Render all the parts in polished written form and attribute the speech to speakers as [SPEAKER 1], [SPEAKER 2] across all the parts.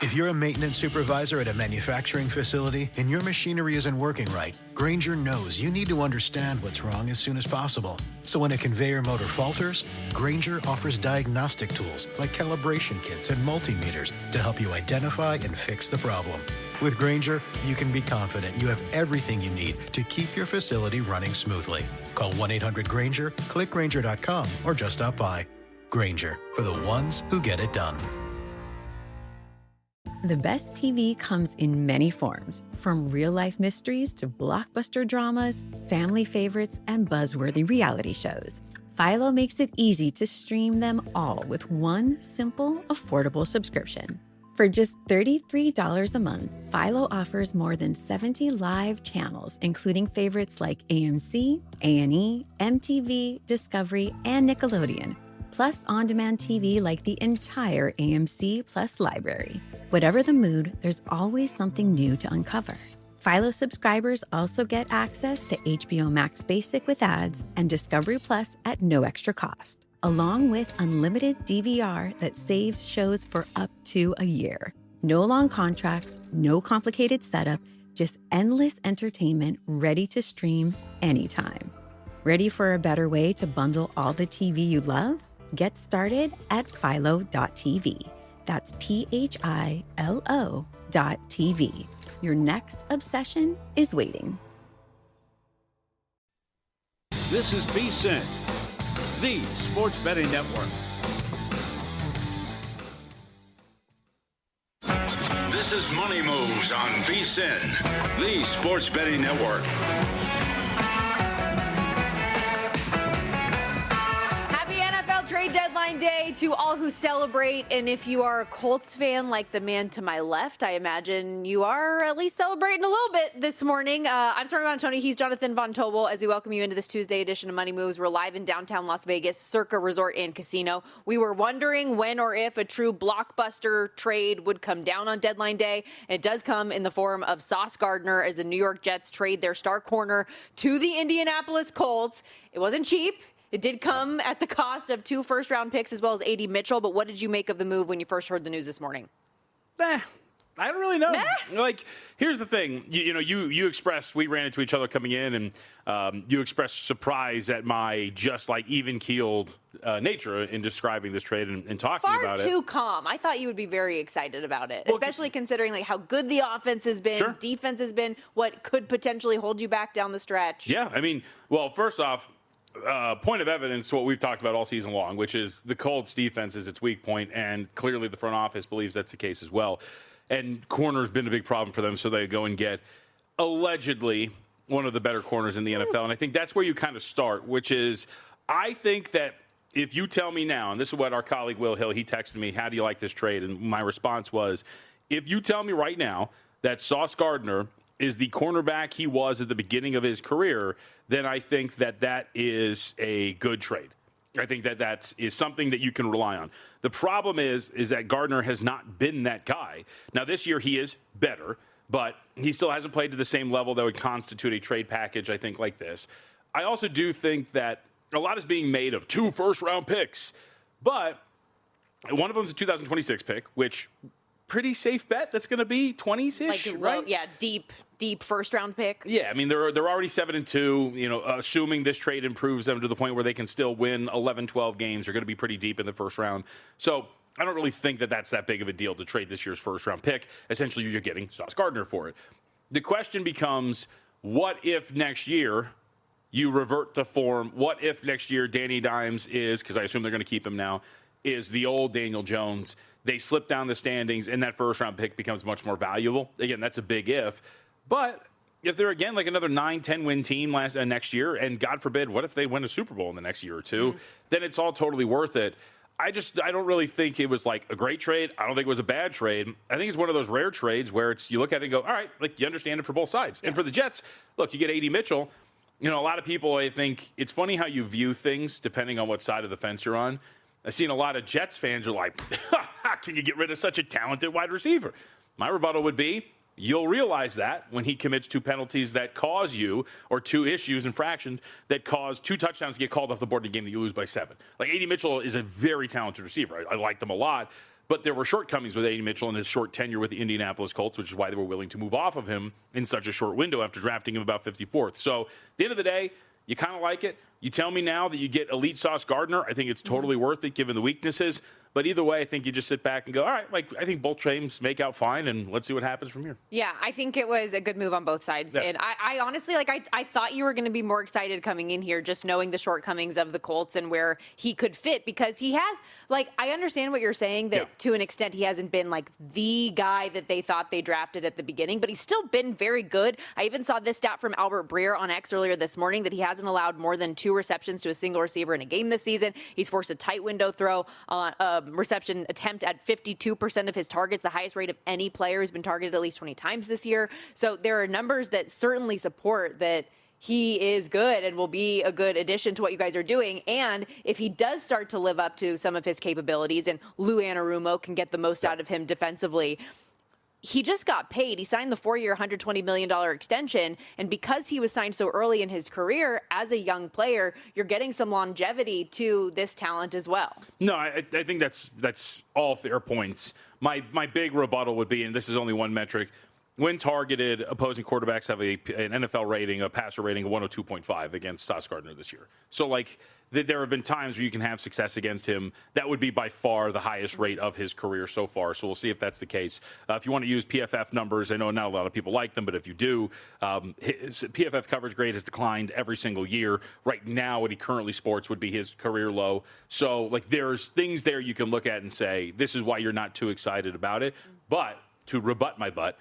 [SPEAKER 1] If you're a maintenance supervisor at a manufacturing facility and your machinery isn't working right, Grainger knows you need to understand what's wrong as soon as possible. So when a conveyor motor falters, Grainger offers diagnostic tools like calibration kits and multimeters to help you identify and fix the problem. With Grainger, you can be confident you have everything you need to keep your facility running smoothly. Call 1-800-GRAINGER, click Grainger.com, or just stop by. Grainger, for the ones who get it done.
[SPEAKER 2] The best TV comes in many forms, from real-life mysteries to blockbuster dramas, family favorites, and buzzworthy reality shows. Philo makes it easy to stream them all with one simple, affordable subscription. For just $33 a month, Philo offers more than 70 live channels, including favorites like AMC, A&E, MTV, Discovery, and Nickelodeon, plus on-demand TV like the entire AMC Plus library. Whatever the mood, there's always something new to uncover. Philo subscribers also get access to HBO Max Basic with ads and Discovery Plus at no extra cost, along with unlimited DVR that saves shows for up to a year. No long contracts, no complicated setup, just endless entertainment ready to stream anytime. Ready for a better way to bundle all the TV you love? Get started at philo.tv. That's PHILO.tv. Your next obsession is waiting.
[SPEAKER 3] This is VSiN, the sports betting network. This is Money Moves on VSiN, the sports betting network.
[SPEAKER 4] Trade deadline day to all who celebrate, and if you are a Colts fan like the man to my left, I imagine you are at least celebrating a little bit this morning. I'm Stormy Buonantony. He's Jonathan Von Tobel. As we welcome you into this Tuesday edition of Money Moves, we're live in downtown Las Vegas, Circa Resort and Casino. We were wondering when or if a true blockbuster trade would come down on deadline day. It does come in the form of Sauce Gardner as the New York Jets trade their star corner to the Indianapolis Colts. It wasn't cheap. It did come at the cost of 2 first-round picks as well as A.D. Mitchell, but what did you make of the move when you first heard the news this morning?
[SPEAKER 5] I don't really know. Like, here's the thing. You expressed, we ran into each other coming in, and you expressed surprise at my just, like, even-keeled nature in describing this trade and talking about it.
[SPEAKER 4] Far too calm. I thought you would be very excited about it, especially considering, like, how good the offense has been, defense has been, what could potentially hold you back down the stretch.
[SPEAKER 5] Yeah, I mean, well, first off, point of evidence to what we've talked about all season long, which is the Colts defense is its weak point, and clearly the front office believes that's the case as well. And corner's been a big problem for them, so they go and get allegedly one of the better corners in the NFL. And I think that's where you kind of start, which is I think that if you tell me now, and this is what our colleague Will Hill, he texted me, how do you like this trade? And my response was, if you tell me right now that Sauce Gardner is the cornerback he was at the beginning of his career, then I think that that is a good trade. I think that that is something that you can rely on. The problem is that Gardner has not been that guy. Now, this year he is better, but he still hasn't played to the same level that would constitute a trade package, I think, like this. I also do think that a lot is being made of 2 first-round picks, but one of them is a 2026 pick, which pretty safe bet that's going to be 20s-ish,
[SPEAKER 4] like,
[SPEAKER 5] right?
[SPEAKER 4] Yeah, deep first-round pick.
[SPEAKER 5] Yeah, I mean, they're already 7-2. You know, assuming this trade improves them to the point where they can still win 11, 12 games, they're going to be pretty deep in the first round. So I don't really think that that's that big of a deal to trade this year's first-round pick. Essentially, you're getting Sauce Gardner for it. The question becomes, what if next year you revert to form? What if next year Danny Dimes is, because I assume they're going to keep him now, is the old Daniel Jones? They slip down the standings, and that first-round pick becomes much more valuable. Again, that's a big if. But if they're, again, like another 9-10 win team next year, and God forbid, what if they win a Super Bowl in the next year or two, then it's all totally worth it. I don't really think it was like a great trade. I don't think it was a bad trade. I think it's one of those rare trades where you look at it and go, all right, like you understand it for both sides. Yeah. And for the Jets, look, you get A.D. Mitchell. You know, a lot of people, I think, it's funny how you view things depending on what side of the fence you're on. I've seen a lot of Jets fans are like, how can you get rid of such a talented wide receiver? My rebuttal would be, you'll realize that when he commits 2 penalties that cause you, or 2 infractions that cause 2 touchdowns to get called off the board in a game that you lose by 7. Like, A.D. Mitchell is a very talented receiver. I like them a lot. But there were shortcomings with A.D. Mitchell and his short tenure with the Indianapolis Colts, which is why they were willing to move off of him in such a short window after drafting him about 54th. So at the end of the day, you kind of like it. You tell me now that you get elite Sauce Gardner. I think it's totally worth it given the weaknesses. But either way, I think you just sit back and go, all right, I think both teams make out fine, and let's see what happens from here.
[SPEAKER 4] Yeah, I think it was a good move on both sides.
[SPEAKER 5] Yeah.
[SPEAKER 4] And I honestly, I thought you were going to be more excited coming in here just knowing the shortcomings of the Colts and where he could fit, because he has, I understand what you're saying, that to an extent he hasn't been the guy that they thought they drafted at the beginning, but he's still been very good. I even saw this stat from Albert Breer on X earlier this morning that he hasn't allowed more than 2 receptions to a single receiver in a game this season. He's forced a tight window throw on reception attempt at 52% of his targets, the highest rate of any player who's been targeted at least 20 times this year. So there are numbers that certainly support that he is good and will be a good addition to what you guys are doing. And if he does start to live up to some of his capabilities and Lou Anarumo can get the most out of him defensively, he just got paid. He signed the 4-year, $120 million extension. And because he was signed so early in his career as a young player, you're getting some longevity to this talent as well.
[SPEAKER 5] No, I think that's all fair points. My big rebuttal would be, and this is only one metric, when targeted, opposing quarterbacks have an NFL rating, a passer rating of 102.5 against Sauce Gardner this year. So, there have been times where you can have success against him. That would be by far the highest rate of his career so far. So we'll see if that's the case. If you want to use PFF numbers, I know not a lot of people like them, but if you do, his PFF coverage grade has declined every single year. Right now, what he currently sports would be his career low. So, there's things there you can look at and say, this is why you're not too excited about it. But to rebut my butt,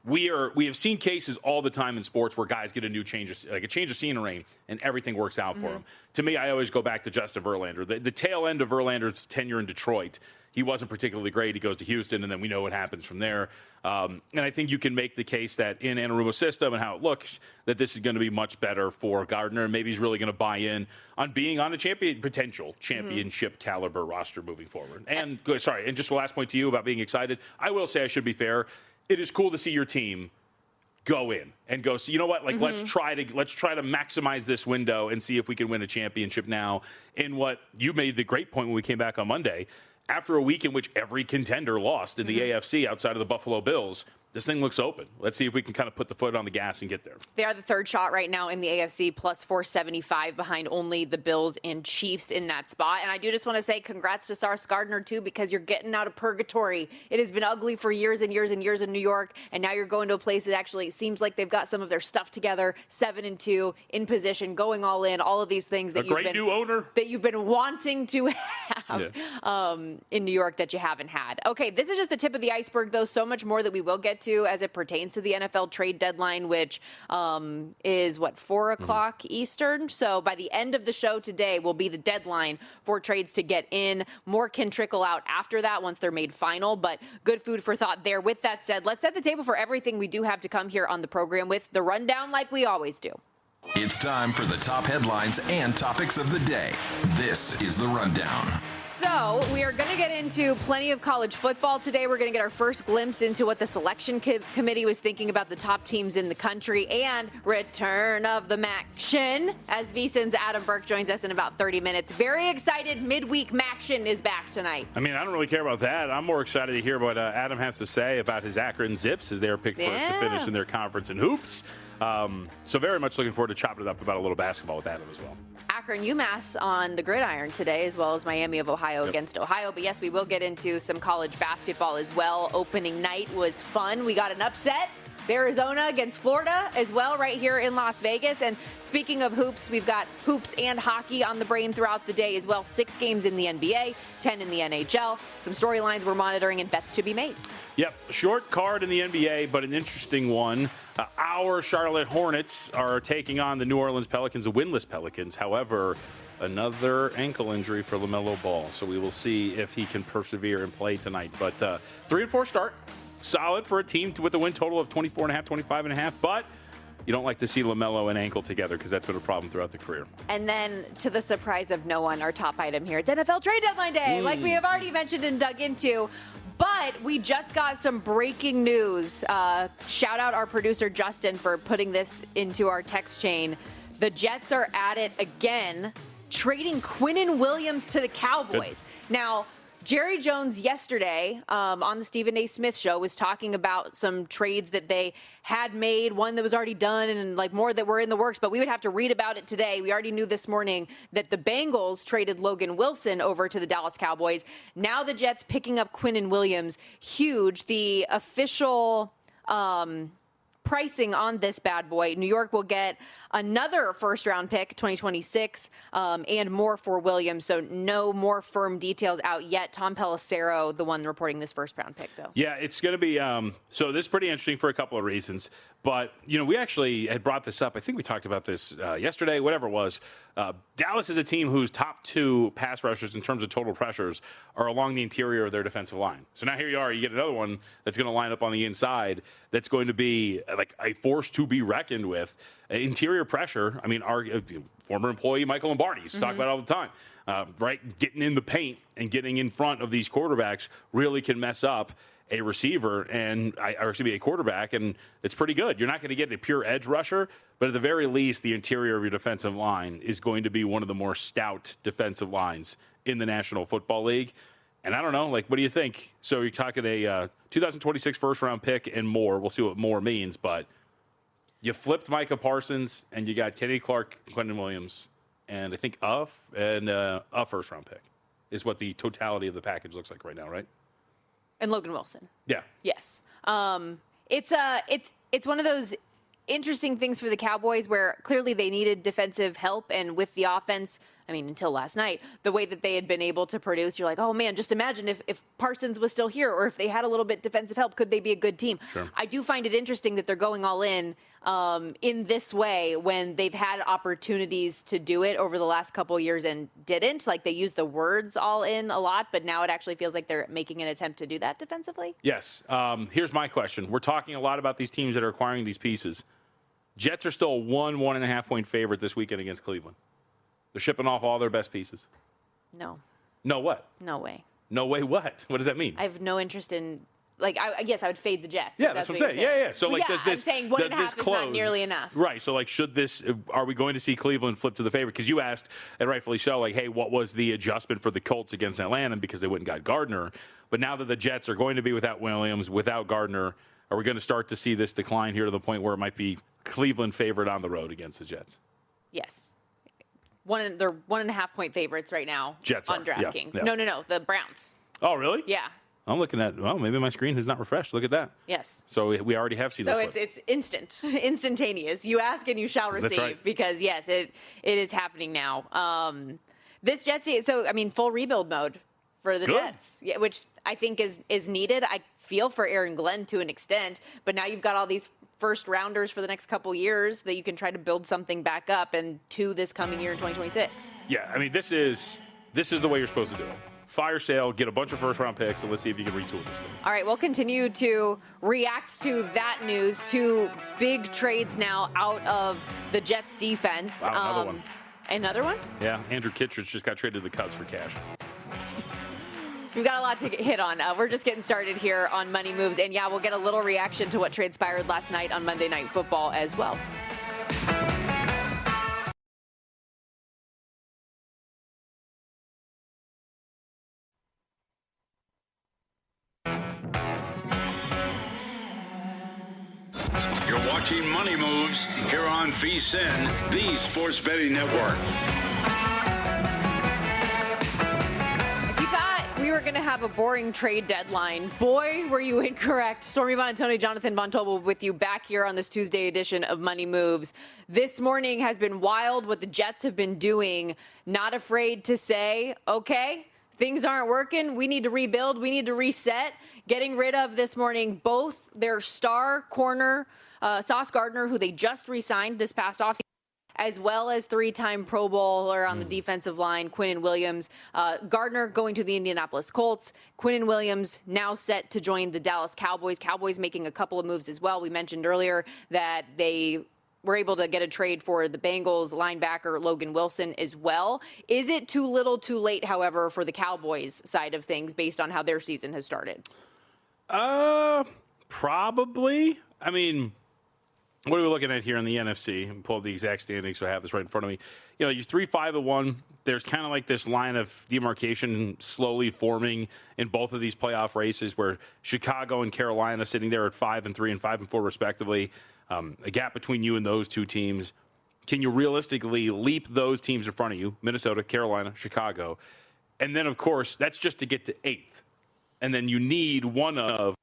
[SPEAKER 5] we have seen cases all the time in sports where guys get a change of scenery, and everything works out for them. To me, I always go back to Justin Verlander. The tail end of Verlander's tenure in Detroit, he wasn't particularly great. He goes to Houston, and then we know what happens from there. And I think you can make the case that in Anarumo's system and how it looks, that this is going to be much better for Gardner, and maybe he's really going to buy in on being on a potential championship caliber roster moving forward. And and just the last point to you about being excited, I will say I should be fair. It is cool to see your team go in and go, so you know what, let's try to maximize this window and see if we can win a championship now. And what you made the great point when we came back on Monday, after a week in which every contender lost in the AFC outside of the Buffalo Bills, this thing looks open. Let's see if we can kind of put the foot on the gas and get there.
[SPEAKER 4] They are the third shot right now in the AFC, plus 475 behind only the Bills and Chiefs in that spot. And I do just want to say congrats to Sauce Gardner, too, because you're getting out of purgatory. It has been ugly for years and years and years in New York, and now you're going to a place that actually seems like they've got some of their stuff together, 7-2, in position, going all in, all of these things that
[SPEAKER 5] new owner
[SPEAKER 4] that you've been wanting to have in New York that you haven't had. Okay, this is just the tip of the iceberg, though. So much more that we will get to as it pertains to the NFL trade deadline, which is 4 o'clock Eastern. So by the end of the show today will be the deadline for trades to get in. More can trickle out after that once they're made final, but good food for thought there. With that said, let's set the table for everything we do have to come here on the program with the rundown like we always do.
[SPEAKER 6] It's time for the top headlines and topics of the day. This is the Rundown.
[SPEAKER 4] So we are going to get into plenty of college football today. We're going to get our first glimpse into what the selection committee was thinking about the top teams in the country, and return of the MACtion as VSiN's Adam Burke joins us in about 30 minutes. Very excited. Midweek MACtion is back tonight.
[SPEAKER 5] I mean, I don't really care about that. I'm more excited to hear what Adam has to say about his Akron Zips as they were picked first to finish in their conference in hoops. So very much looking forward to chopping it up about a little basketball with Adam as well.
[SPEAKER 4] Akron UMass on the gridiron today, as well as Miami of Ohio against Ohio. But yes, we will get into some college basketball as well. Opening night was fun. We got an upset. Arizona against Florida as well right here in Las Vegas. And speaking of hoops, we've got hoops and hockey on the brain throughout the day as well. 6 games in the NBA, 10 in the NHL. Some storylines we're monitoring and bets to be made.
[SPEAKER 5] Yep, short card in the NBA, but an interesting one. Our Charlotte Hornets are taking on the New Orleans Pelicans, the winless Pelicans. However, another ankle injury for LaMelo Ball. So we will see if he can persevere and play tonight. But 3-4 start. Solid for a team with a win total of 24.5, 25.5. But you don't like to see LaMelo and ankle together because that's been a problem throughout the career. And then, to the surprise of no one, our top item here, it's NFL trade deadline day, like we have already mentioned and dug into. But we just got some breaking news. Shout out our producer, Justin, for putting this into our text chain. The Jets are at it again, trading Quinnen Williams to the Cowboys. Good. Now,
[SPEAKER 4] Jerry Jones yesterday on the Stephen A. Smith show was talking about some trades that they had made, one that was already done and like more that were in the works, but we would have to read about it today. We already knew this morning that the Bengals traded Logan Wilson over to the Dallas Cowboys. Now the Jets picking up Quinnen Williams. Huge. The official pricing on this bad boy. New York will get another first-round pick, 2026, and more for Williams. So no more firm details out yet. Tom Pelissero, the one reporting this first-round pick, though.
[SPEAKER 5] Yeah, it's going to be so this is pretty interesting for a couple of reasons. But, we actually had brought this up. I think we talked about this yesterday, whatever it was. Dallas is a team whose top 2 pass rushers in terms of total pressures are along the interior of their defensive line. So now here you are. You get another one that's going to line up on the inside that's going to be like a force to be reckoned with. Interior pressure, our former employee Michael Lombardi used to talk about it all the time, right? Getting in the paint and getting in front of these quarterbacks really can mess up a receiver a quarterback, and it's pretty good. You're not going to get a pure edge rusher, but at the very least, the interior of your defensive line is going to be one of the more stout defensive lines in the National Football League. And I don't know, what do you think? So you're talking a 2026 first-round pick and more. We'll see what more means, but you flipped Micah Parsons, and you got Kenny Clark, Quinnen Williams, and I think a first-round pick is what the totality of the package looks like right now, right?
[SPEAKER 4] And Logan Wilson.
[SPEAKER 5] Yeah.
[SPEAKER 4] Yes. It's one of those interesting things for the Cowboys where clearly they needed defensive help, and with the offense, until last night, the way that they had been able to produce, you're like, oh man, just imagine if Parsons was still here, or if they had a little bit defensive help, could they be a good team?
[SPEAKER 5] Sure.
[SPEAKER 4] I do find it interesting that they're going all in this way when they've had opportunities to do it over the last couple of years and didn't. Like, they use the words all in a lot, but now it actually feels like they're making an attempt to do that defensively.
[SPEAKER 5] Yes. Here's my question. We're talking a lot about these teams that are acquiring these pieces. Jets are still a 1.5 point favorite this weekend against Cleveland. They're shipping off all their best pieces.
[SPEAKER 4] No.
[SPEAKER 5] No what?
[SPEAKER 4] No way.
[SPEAKER 5] No way what? What does that mean?
[SPEAKER 4] I have no interest in, I guess I would fade the Jets.
[SPEAKER 5] Yeah, that's what I'm saying. Yeah. So, does this,
[SPEAKER 4] I'm saying
[SPEAKER 5] does
[SPEAKER 4] 1.5
[SPEAKER 5] this
[SPEAKER 4] is
[SPEAKER 5] close?
[SPEAKER 4] not nearly enough.
[SPEAKER 5] Right. So, are we going to see Cleveland flip to the favorite? Because you asked, and rightfully so, hey, what was the adjustment for the Colts against Atlanta because they went and got Gardner? But now that the Jets are going to be without Williams, without Gardner, are we going to start to see this decline here to the point where it might be Cleveland favorite on the road against the Jets?
[SPEAKER 4] Yes. They're 1.5 point favorites right now.
[SPEAKER 5] Jets
[SPEAKER 4] on
[SPEAKER 5] are.
[SPEAKER 4] DraftKings.
[SPEAKER 5] Yeah.
[SPEAKER 4] No. The Browns.
[SPEAKER 5] Oh, really?
[SPEAKER 4] Yeah.
[SPEAKER 5] I'm looking at, maybe my screen has not refreshed. Look at that.
[SPEAKER 4] Yes.
[SPEAKER 5] So we already have seen that.
[SPEAKER 4] So it's instantaneous. You ask and you shall receive.
[SPEAKER 5] That's right.
[SPEAKER 4] Because, yes, it is happening now. This Jets, full rebuild mode for the
[SPEAKER 5] Good.
[SPEAKER 4] Jets, which I think is needed. I feel for Aaron Glenn to an extent, but now you've got all these first rounders for the next couple years that you can try to build something back up, and to this coming year in 2026.
[SPEAKER 5] Yeah, this is the way you're supposed to do it. Fire sale, get a bunch of first-round picks, and let's see if you can retool this thing.
[SPEAKER 4] All right, we'll continue to react to that news. 2 big trades now out of the Jets defense.
[SPEAKER 5] Wow, another one.
[SPEAKER 4] Another one?
[SPEAKER 5] Yeah, Andrew Kittredge just got traded to the Cubs for cash.
[SPEAKER 4] We've got a lot to hit on. We're just getting started here on Money Moves. And, we'll get a little reaction to what transpired last night on Monday Night Football as well.
[SPEAKER 3] You're watching Money Moves here on VSiN, the Sports Betting Network.
[SPEAKER 4] We were going to have a boring trade deadline. Boy, were you incorrect. Stormy Buonantony, Jonathan Von Tobel with you back here on this Tuesday edition of Money Moves. This morning has been wild what the Jets have been doing. Not afraid to say, okay, things aren't working. We need to rebuild. We need to reset. Getting rid of this morning both their star corner, Sauce Gardner, who they just re-signed this past offseason, as well as 3-time Pro Bowler on the defensive line, Quinnen Williams. Gardner going to the Indianapolis Colts. Quinnen Williams now set to join the Dallas Cowboys. Cowboys making a couple of moves as well. We mentioned earlier that they were able to get a trade for the Bengals linebacker Logan Wilson as well. Is it too little too late, however, for the Cowboys side of things based on how their season has started?
[SPEAKER 5] Probably. What are we looking at here in the NFC? And pull up the exact standings, so I have this right in front of me. You know, you're 3-5-1. There's kind of like this line of demarcation slowly forming in both of these playoff races, where Chicago and Carolina sitting there at 5-3 and 5-4 respectively. A gap between you and those two teams. Can you realistically leap those teams in front of you? Minnesota, Carolina, Chicago. And then, of course, that's just to get to 8th. And then you need one of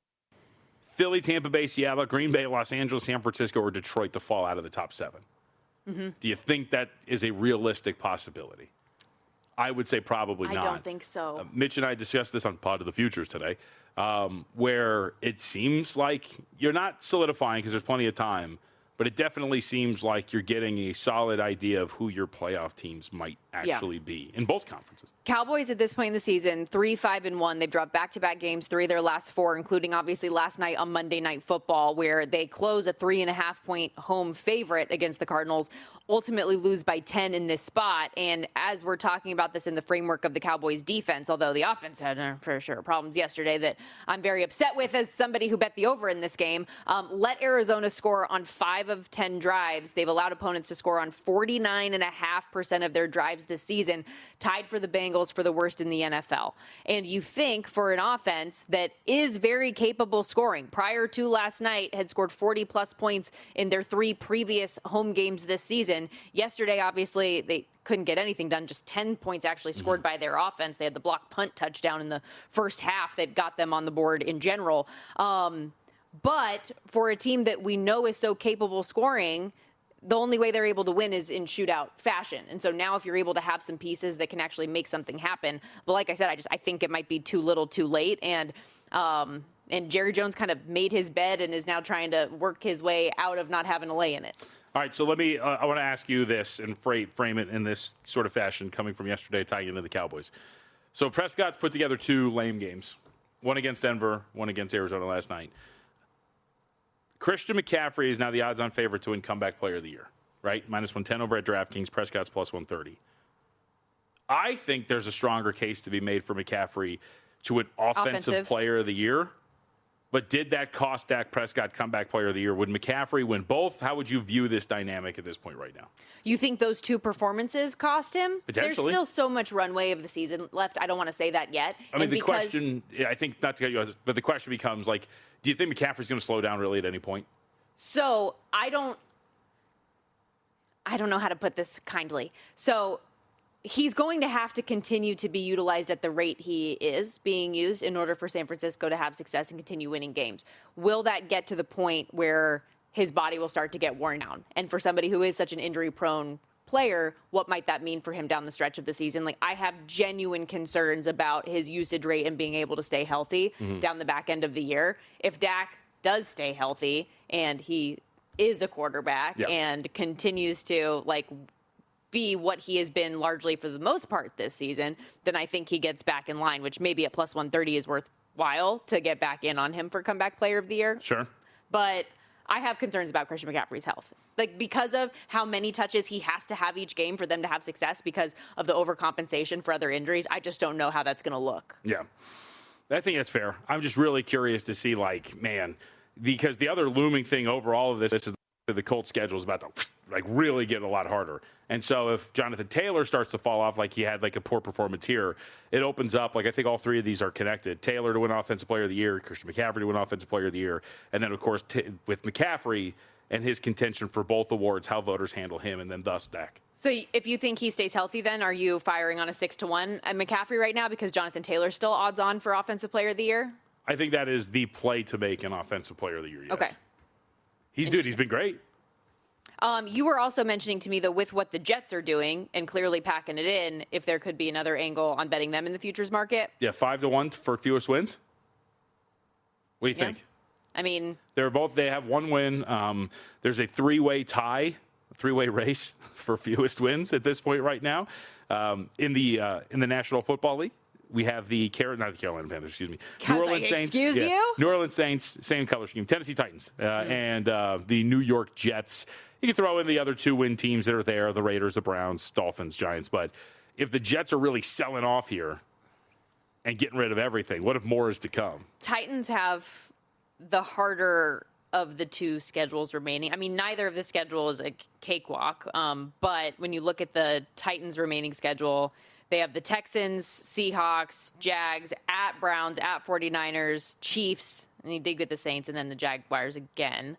[SPEAKER 5] Philly, Tampa Bay, Seattle, Green Bay, Los Angeles, San Francisco, or Detroit to fall out of the top 7. Mm-hmm. Do you think that is a realistic possibility? I would say probably not.
[SPEAKER 4] I don't think so.
[SPEAKER 5] Mitch and I discussed this on Pod of the Futures today, where it seems like you're not solidifying because there's plenty of time, but it definitely seems like you're getting a solid idea of who your playoff teams might actually be in both conferences.
[SPEAKER 4] Cowboys at this point in the season, 3-5-1. They've dropped back-to-back games, 3 of their last 4, including obviously last night on Monday Night Football, where they close a 3.5-point home favorite against the Cardinals, ultimately lose by 10 in this spot. And as we're talking about this in the framework of the Cowboys defense, although the offense had for sure problems yesterday that I'm very upset with as somebody who bet the over in this game, let Arizona score on 5 of 10 drives. They've allowed opponents to score on 49.5% of their drives this season, tied for the Bengals for the worst in the NFL. And you think for an offense that is very capable scoring, prior to last night had scored 40-plus points in their 3 previous home games this season. Yesterday, obviously, they couldn't get anything done. Just 10 points actually scored by their offense. They had the block punt touchdown in the first half that got them on the board in general. But for a team that we know is so capable scoring, the only way they're able to win is in shootout fashion. And so now if you're able to have some pieces that can actually make something happen, but like I said, I think it might be too little too late. And Jerry Jones kind of made his bed and is now trying to work his way out of not having to lay in it.
[SPEAKER 5] All right, so let me. I want to ask you this and frame it in this sort of fashion, coming from yesterday, tying into the Cowboys. So Prescott's put together 2 lame games, one against Denver, one against Arizona last night. Christian McCaffrey is now the odds-on favorite to win Comeback Player of the Year, right? -110 over at DraftKings. Prescott's +130. I think there's a stronger case to be made for McCaffrey to win Offensive Player of the Year. But did that cost Dak Prescott Comeback Player of the Year? Would McCaffrey win both? How would you view this dynamic at this point right now?
[SPEAKER 4] You think those 2 performances cost him?
[SPEAKER 5] Potentially.
[SPEAKER 4] There's still so much runway of the season left. I don't want to say that yet.
[SPEAKER 5] I mean, the question, I think, not to get you, but the question becomes, like, do you think McCaffrey's going to slow down really at any point?
[SPEAKER 4] So I don't know how to put this kindly. So he's going to have to continue to be utilized at the rate he is being used in order for San Francisco to have success and continue winning games. Will that get to the point where his body will start to get worn down? And for somebody who is such an injury-prone player, what might that mean for him down the stretch of the season? Like, I have genuine concerns about his usage rate and being able to stay healthy down the back end of the year. If Dak does stay healthy and he is a quarterback and continues to, like, be what he has been largely for the most part this season, then I think he gets back in line, which maybe at +130 is worthwhile to get back in on him for Comeback Player of the Year.
[SPEAKER 5] Sure.
[SPEAKER 4] But I have concerns about Christian McCaffrey's health. Like, because of how many touches he has to have each game for them to have success because of the overcompensation for other injuries, I just don't know how that's going to look.
[SPEAKER 5] Yeah. I think that's fair. I'm just really curious to see, like, man, because the other looming thing over all of this is the Colts schedule is about to, like, really get a lot harder. And so if Jonathan Taylor starts to fall off like he had, like, a poor performance here, it opens up, like, I think all 3 of these are connected. Taylor to win Offensive Player of the Year, Christian McCaffrey to win Offensive Player of the Year, and then, of course, with McCaffrey and his contention for both awards, how voters handle him, and then thus Dak.
[SPEAKER 4] So if you think he stays healthy, then are you firing on a 6-1 at McCaffrey right now because Jonathan Taylor's still odds on for Offensive Player of the Year?
[SPEAKER 5] I think that is the play to make an Offensive Player of the Year, yes.
[SPEAKER 4] Okay.
[SPEAKER 5] He's been great.
[SPEAKER 4] You were also mentioning to me, though, with what the Jets are doing and clearly packing it in, if there could be another angle on betting them in the futures market.
[SPEAKER 5] Yeah, 5-1 for fewest wins. What do you think?
[SPEAKER 4] I mean,
[SPEAKER 5] they have 1 win. There's a 3-way tie, a 3-way race for fewest wins at this point right now. In the National Football League, we have the Carolina Panthers, excuse me. New Orleans Saints.
[SPEAKER 4] Excuse you?
[SPEAKER 5] New Orleans Saints, same color scheme. Tennessee Titans and the New York Jets. You can throw in the other 2-win teams that are there, the Raiders, the Browns, Dolphins, Giants. But if the Jets are really selling off here and getting rid of everything, what if more is to come?
[SPEAKER 4] Titans have the harder of the two schedules remaining. I mean, neither of the schedule is a cakewalk, but when you look at the Titans' remaining schedule, they have the Texans, Seahawks, Jags, at Browns, at 49ers, Chiefs, and they did get the Saints, and then the Jaguars again.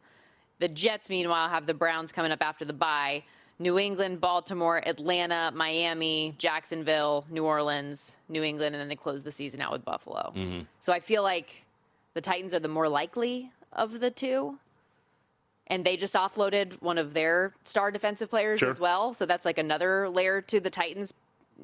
[SPEAKER 4] The Jets, meanwhile, have the Browns coming up after the bye. New England, Baltimore, Atlanta, Miami, Jacksonville, New Orleans, New England, and then they close the season out with Buffalo.
[SPEAKER 5] Mm-hmm.
[SPEAKER 4] So I feel like the Titans are the more likely of the two. And they just offloaded one of their star defensive players as well. So that's like another layer to the Titans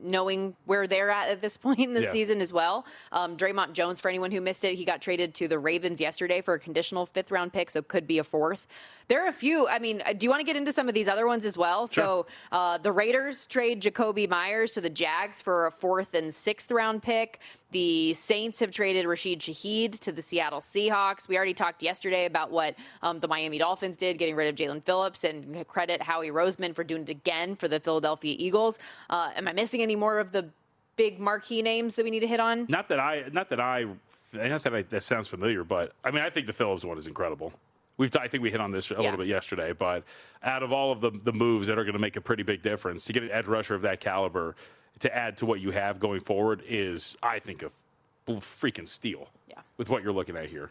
[SPEAKER 4] knowing where they're at this point in the season as well. Draymond Jones, for anyone who missed it, he got traded to the Ravens yesterday for a conditional 5th-round pick, so could be a 4th. There are a few. I mean, do you want to get into some of these other ones as well?
[SPEAKER 5] Sure.
[SPEAKER 4] So the Raiders trade Jacoby Myers to the Jags for a 4th and 6th-round pick. The Saints have traded Rashid Shaheed to the Seattle Seahawks. We already talked yesterday about what the Miami Dolphins did, getting rid of Jalen Phillips, and credit Howie Roseman for doing it again for the Philadelphia Eagles. Am I missing any more of the big marquee names that we need to hit on?
[SPEAKER 5] That sounds familiar, but I mean, I think the Phillips one is incredible. I think we hit on this a little bit yesterday, but out of all of the moves that are going to make a pretty big difference, to get an edge rusher of that caliber to add to what you have going forward is, I think, a freaking steal with what you're looking at here.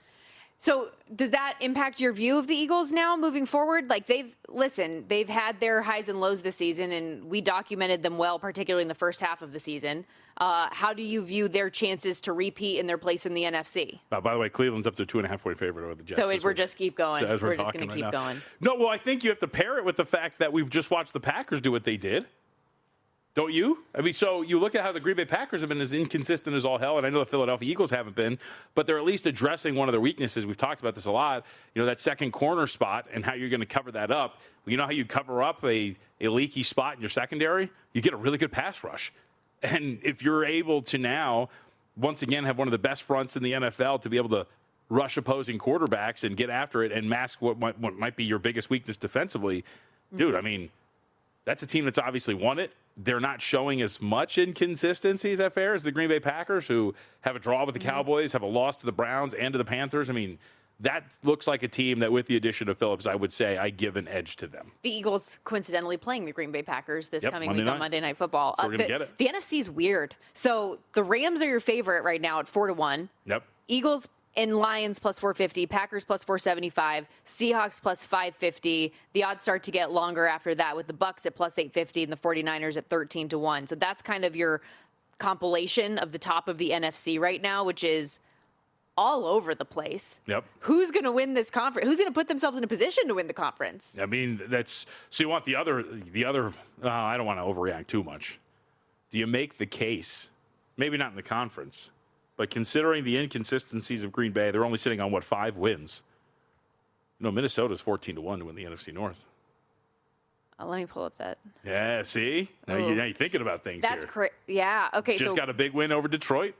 [SPEAKER 4] So does that impact your view of the Eagles now moving forward? Like they've had their highs and lows this season, and we documented them well, particularly in the first half of the season. How do you view their chances to repeat in their place in the NFC?
[SPEAKER 5] By the way, Cleveland's up to 2.5-point favorite over the Jets.
[SPEAKER 4] So we're just keep going.
[SPEAKER 5] So we're
[SPEAKER 4] just going to keep going.
[SPEAKER 5] No, well, I think you have to pair it with the fact that we've just watched the Packers do what they did. Don't you? I mean, so you look at how the Green Bay Packers have been as inconsistent as all hell, and I know the Philadelphia Eagles haven't been, but they're at least addressing one of their weaknesses. We've talked about this a lot, that second corner spot and how you're going to cover that up. You know how you cover up a leaky spot in your secondary? You get a really good pass rush. And if you're able to now, once again, have one of the best fronts in the NFL to be able to rush opposing quarterbacks and get after it and mask what might be your biggest weakness defensively, dude, I mean, that's a team that's obviously won it. They're not showing as much inconsistency, is that fair, as the Green Bay Packers, who have a draw with the Cowboys, have a loss to the Browns and to the Panthers. I mean, that looks like a team that, with the addition of Phillips, I would say I give an edge to them.
[SPEAKER 4] The Eagles coincidentally playing the Green Bay Packers this coming week on Monday Night Football.
[SPEAKER 5] So we're going to get it.
[SPEAKER 4] The NFC is weird. So the Rams are your favorite right now at 4-1.
[SPEAKER 5] Yep.
[SPEAKER 4] Eagles and Lions plus 450, Packers plus 475, Seahawks plus 550. The odds start to get longer after that with the Bucks at plus 850 and the 49ers at 13-1. So that's kind of your compilation of the top of the NFC right now, which is all over the place.
[SPEAKER 5] Yep.
[SPEAKER 4] Who's going to win this conference? Who's going to put themselves in a position to win the conference?
[SPEAKER 5] I mean, so you want the other. I don't want to overreact too much. Do you make the case? Maybe not in the conference. But considering the inconsistencies of Green Bay, they're only sitting on, 5 wins? Minnesota's 14-1 to win the NFC North.
[SPEAKER 4] Let me pull up that.
[SPEAKER 5] Yeah, see? Now you're thinking about things
[SPEAKER 4] That's
[SPEAKER 5] here.
[SPEAKER 4] yeah, okay.
[SPEAKER 5] Just got a big win over Detroit.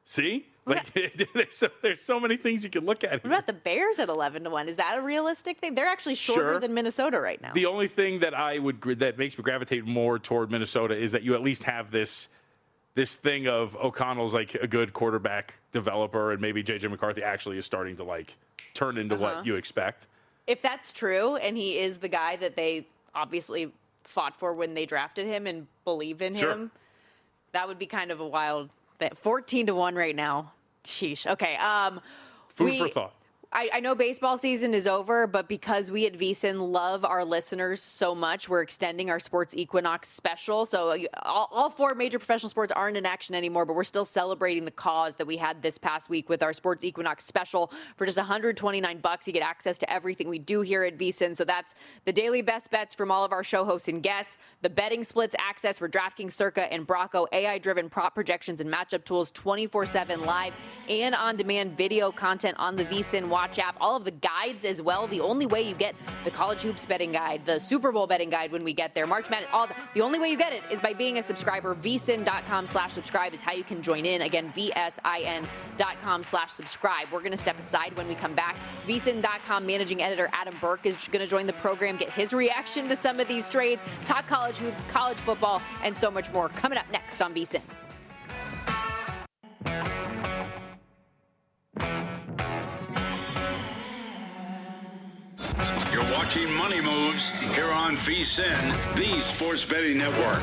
[SPEAKER 5] See? There's so many things you can look at here.
[SPEAKER 4] What about the Bears at 11-1? Is that a realistic thing? They're actually shorter than Minnesota right now.
[SPEAKER 5] The only thing that that makes me gravitate more toward Minnesota is that you at least have this thing of O'Connell's like a good quarterback developer, and maybe J.J. McCarthy actually is starting to turn into what you expect.
[SPEAKER 4] If that's true, and he is the guy that they obviously fought for when they drafted him and believe in him, that would be kind of a wild thing. 14-1 right now. Sheesh. Okay.
[SPEAKER 5] Food for thought.
[SPEAKER 4] I know baseball season is over, but because we at VSiN love our listeners so much, we're extending our Sports Equinox special. So all 4 major professional sports aren't in action anymore, but we're still celebrating the cause that we had this past week with our Sports Equinox special. For just $129, you get access to everything we do here at VSiN. So that's the daily best bets from all of our show hosts and guests, the betting splits access for DraftKings, Circa, and Brocco, AI-driven prop projections and matchup tools 24/7 live and on-demand video content on the VSiN Watch app, all of the guides as well. The only way you get the college hoops betting guide, the Super Bowl betting guide when we get there, March Madness, the only way you get it is by being a subscriber. VSiN.com/subscribe is how you can join in. Again, VSIN.com/subscribe. We're going to step aside when we come back. VSiN.com managing editor Adam Burke is going to join the program, get his reaction to some of these trades, talk college hoops, college football, and so much more coming up next on VSiN.
[SPEAKER 3] You're watching Money Moves here on VSiN, the Sports Betting Network.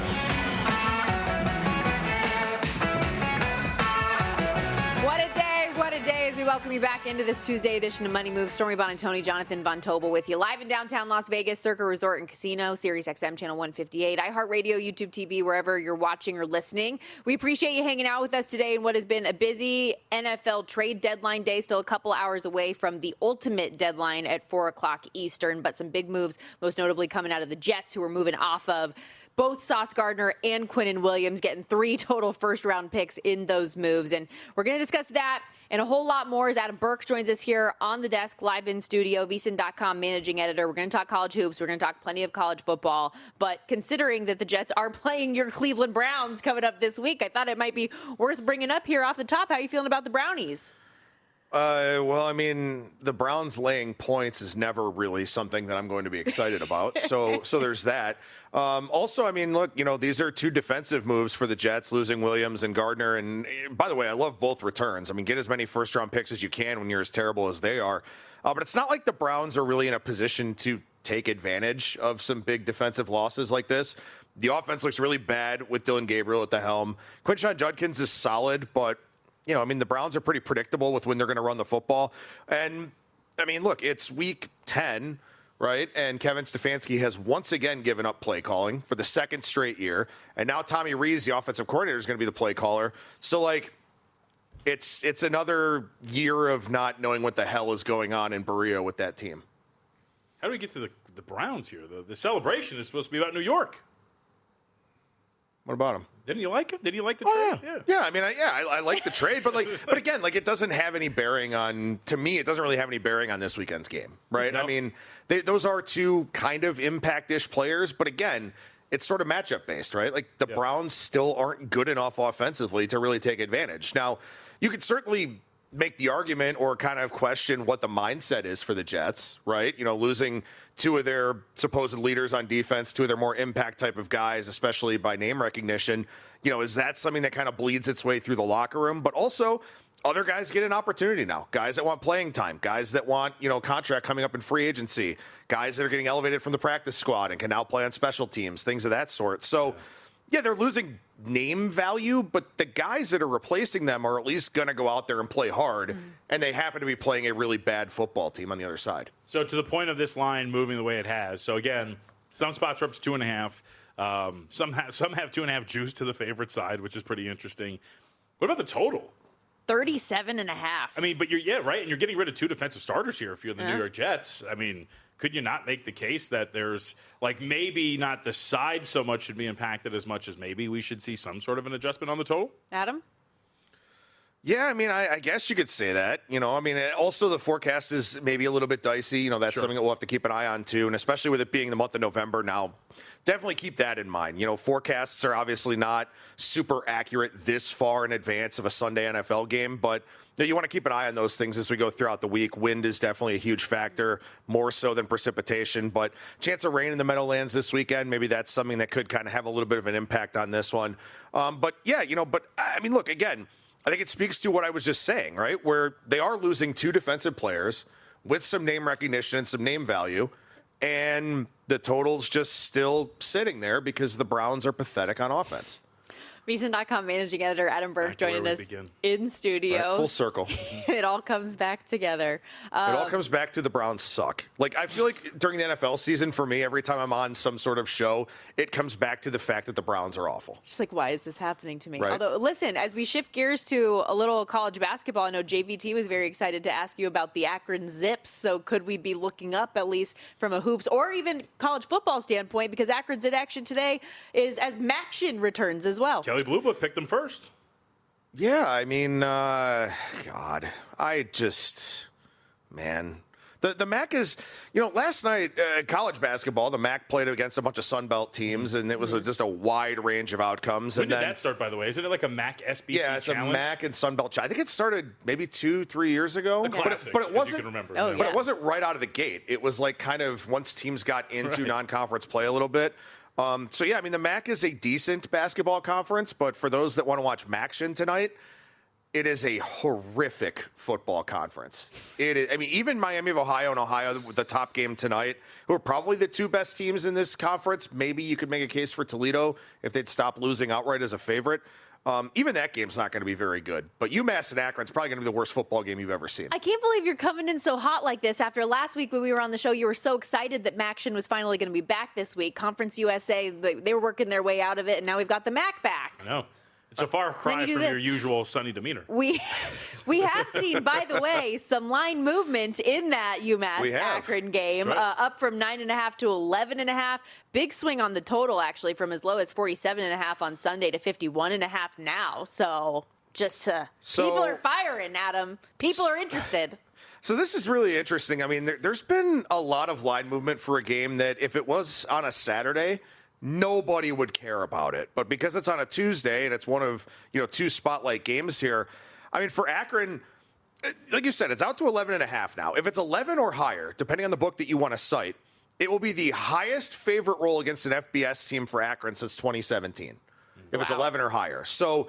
[SPEAKER 4] What a day as we welcome you back into this Tuesday edition of Money Moves. Stormy, Buonantony, Jonathan Von Tobel with you live in downtown Las Vegas, Circa Resort and Casino, Sirius XM Channel 158, iHeartRadio, YouTube TV, wherever you're watching or listening. We appreciate you hanging out with us today in what has been a busy NFL trade deadline day, still a couple hours away from the ultimate deadline at 4 o'clock Eastern, but some big moves, most notably coming out of the Jets, who are moving off of both Sauce Gardner and Quinnen Williams, getting 3 total first-round picks in those moves. And we're going to discuss that and a whole lot more as Adam Burke joins us here on the desk, live in studio, VSiN.com managing editor. We're going to talk college hoops. We're going to talk plenty of college football. But considering that the Jets are playing your Cleveland Browns coming up this week, I thought it might be worth bringing up here off the top. How are you feeling about the Brownies?
[SPEAKER 7] Well, I mean, the Browns laying points is never really something that I'm going to be excited about. So there's that. Also, I mean, look, these are 2 defensive moves for the Jets, losing Williams and Gardner. And by the way, I love both returns. I mean, get as many first-round picks as you can when you're as terrible as they are. But it's not like the Browns are really in a position to take advantage of some big defensive losses like this. The offense looks really bad with Dylan Gabriel at the helm. Quinshon Judkins is solid, but I mean, the Browns are pretty predictable with when they're going to run the football. And, I mean, look, it's week 10, right? And Kevin Stefanski has once again given up play calling for the 2nd straight year. And now Tommy Rees, the offensive coordinator, is going to be the play caller. So, like, it's another year of not knowing what the hell is going on in Berea with that team.
[SPEAKER 5] How do we get to the Browns here? The celebration is supposed to be about New York.
[SPEAKER 7] What about them?
[SPEAKER 5] Didn't you like it? Did you like the trade?
[SPEAKER 7] Yeah. I mean, I like the trade, but again, it doesn't have any bearing on. To me, it doesn't really have any bearing on this weekend's game, right?
[SPEAKER 5] No.
[SPEAKER 7] I mean, those are 2 kind of impact-ish players, but again, it's sort of matchup based, right? Like the Browns still aren't good enough offensively to really take advantage. Now, you could certainly make the argument or kind of question what the mindset is for the Jets, right? Losing 2 of their supposed leaders on defense, 2 of their more impact type of guys, especially by name recognition. Is that something that kind of bleeds its way through the locker room? But also, other guys get an opportunity now. Guys that want playing time, guys that want, contract coming up in free agency, guys that are getting elevated from the practice squad and can now play on special teams, things of that sort. So, yeah, they're losing name value, but the guys that are replacing them are at least going to go out there and play hard, and they happen to be playing a really bad football team on the other side.
[SPEAKER 5] So to the point of this line moving the way it has. So again, some spots are up to 2.5. Some have 2.5 juice to the favorite side, which is pretty interesting. What about the total?
[SPEAKER 4] 37.5.
[SPEAKER 5] I mean, but right, and you're getting rid of 2 defensive starters here if you're the New York Jets. I mean, could you not make the case that there's, maybe not the side so much should be impacted as much as maybe we should see some sort of an adjustment on the total?
[SPEAKER 4] Adam?
[SPEAKER 7] Yeah, I mean, I guess you could say that. I mean, also the forecast is maybe a little bit dicey. That's something that we'll have to keep an eye on, too. And especially with it being the month of November now, definitely keep that in mind. Forecasts are obviously not super accurate this far in advance of a Sunday NFL game, but you want to keep an eye on those things as we go throughout the week. Wind is definitely a huge factor, more so than precipitation, but chance of rain in the Meadowlands this weekend, maybe that's something that could kind of have a little bit of an impact on this one. But I mean, look, again, I think it speaks to what I was just saying, right? Where they are losing 2 defensive players with some name recognition and some name value, and the total's just still sitting there because the Browns are pathetic on offense.
[SPEAKER 4] VSiN.com managing editor Adam Burke joining us in studio.
[SPEAKER 7] Right, full circle.
[SPEAKER 4] It all comes back together.
[SPEAKER 7] It all comes back to the Browns suck. I feel like during the NFL season, for me, every time I'm on some sort of show, it comes back to the fact that the Browns are awful.
[SPEAKER 4] Just why is this happening to me?
[SPEAKER 7] Right.
[SPEAKER 4] Although, listen, as we shift gears to a little college basketball, I know JVT was very excited to ask you about the Akron Zips. So could we be looking up, at least from a hoops or even college football standpoint, because Akron's in action today is as MACtion returns as well.
[SPEAKER 5] Kelly Blue Book picked them first.
[SPEAKER 7] Yeah, I mean, man. The MAC is, last night, college basketball, the MAC played against a bunch of Sun Belt teams, and it was just a wide range of outcomes.
[SPEAKER 5] When did that start, by the way? Isn't it like a MAC SBC
[SPEAKER 7] Yeah, it's
[SPEAKER 5] challenge?
[SPEAKER 7] a MAC and Sun Belt. I think it started maybe 2-3 years ago.
[SPEAKER 5] The classic,
[SPEAKER 7] but it wasn't,
[SPEAKER 5] you can remember.
[SPEAKER 7] But it wasn't right out of the gate. It was kind of once teams got into non-conference play a little bit. The MAC is a decent basketball conference, but for those that want to watch MACtion tonight, it is a horrific football conference. It is, I mean, even Miami of Ohio and Ohio, with the top game tonight, who are probably the two best teams in this conference. Maybe you could make a case for Toledo if they'd stop losing outright as a favorite. Even that game's not going to be very good. But UMass and Akron's probably going to be the worst football game you've ever seen.
[SPEAKER 4] I can't believe you're coming in so hot like this. After last week when we were on the show, you were so excited that MACtion was finally going to be back this week. Conference USA, they were working their way out of it, and now we've got the MAC back.
[SPEAKER 5] I know. It's a far cry from your usual sunny demeanor.
[SPEAKER 4] We have seen, by the way, some line movement in that UMass-Akron game,
[SPEAKER 5] right.
[SPEAKER 4] Up from 9.5 to 11.5. Big swing on the total, actually, from as low as 47.5 on Sunday to 51.5 now. So people are firing, Adam. People are interested.
[SPEAKER 7] So this is really interesting. I mean, there's been a lot of line movement for a game that if it was on a Saturday, nobody would care about it. But because it's on a Tuesday and it's one of, two spotlight games here, I mean, for Akron, like you said, it's out to 11.5 now. If it's 11 or higher, depending on the book that you want to cite, it will be the highest favorite roll against an FBS team for Akron since 2017. If it's 11 or higher. So,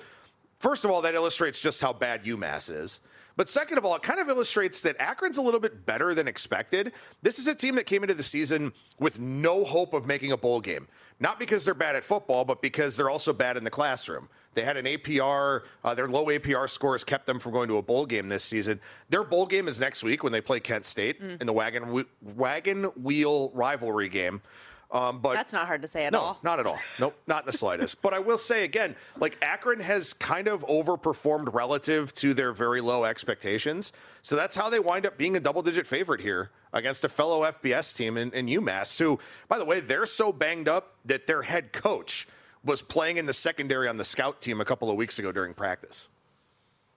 [SPEAKER 7] first of all, that illustrates just how bad UMass is. But second of all, it kind of illustrates that Akron's a little bit better than expected. This is a team that came into the season with no hope of making a bowl game. Not because they're bad at football, but because they're also bad in the classroom. They had an APR, their low APR scores kept them from going to a bowl game this season. Their bowl game is next week when they play Kent State in the wagon wheel rivalry game. But
[SPEAKER 4] that's not hard to say at all.
[SPEAKER 7] No, not at all. Nope, not in the slightest. But I will say again, Akron has kind of overperformed relative to their very low expectations. So that's how they wind up being a double-digit favorite here against a fellow FBS team in UMass, who, by the way, they're so banged up that their head coach was playing in the secondary on the scout team a couple of weeks ago during practice.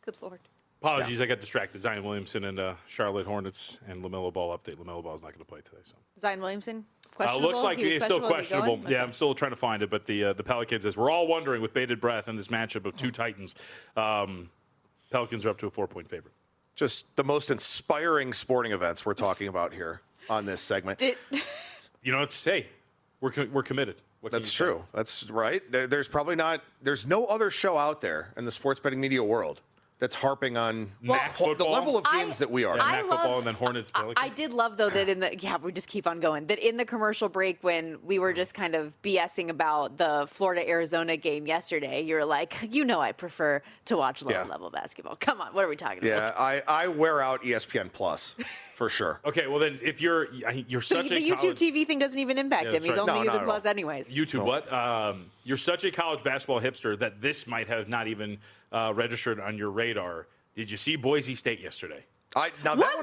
[SPEAKER 4] Good Lord.
[SPEAKER 5] Apologies, I got distracted. Zion Williamson and Charlotte Hornets and LaMelo Ball update. LaMelo Ball's not going to play today. So
[SPEAKER 4] Zion Williamson? Questionable?
[SPEAKER 5] Looks like he's still questionable.
[SPEAKER 4] Okay.
[SPEAKER 5] Yeah, I'm still trying to find it. But the Pelicans, as we're all wondering with bated breath in this matchup of two Titans, Pelicans are up to a 4-point favorite.
[SPEAKER 7] Just the most inspiring sporting events we're talking about here on this segment.
[SPEAKER 5] We're committed.
[SPEAKER 7] That's true. That's right. There's no other show out there in the sports betting media world that's harping on the level of games that we are.
[SPEAKER 5] Yeah, MAC football and then Hornets. Pelicans.
[SPEAKER 4] I did love, though, that we just keep on going, that in the commercial break when we were just kind of BSing about the Florida-Arizona game yesterday, you were like, I prefer to watch lower-level basketball. Come on, what are we talking about?
[SPEAKER 7] Yeah, I wear out ESPN Plus for sure.
[SPEAKER 5] Okay, well then, if you're such
[SPEAKER 4] the YouTube TV thing doesn't even impact him. He's only using Plus anyways.
[SPEAKER 5] YouTube what? You're such a college basketball hipster that this might have not even registered on your radar. Did you see Boise State yesterday?
[SPEAKER 4] What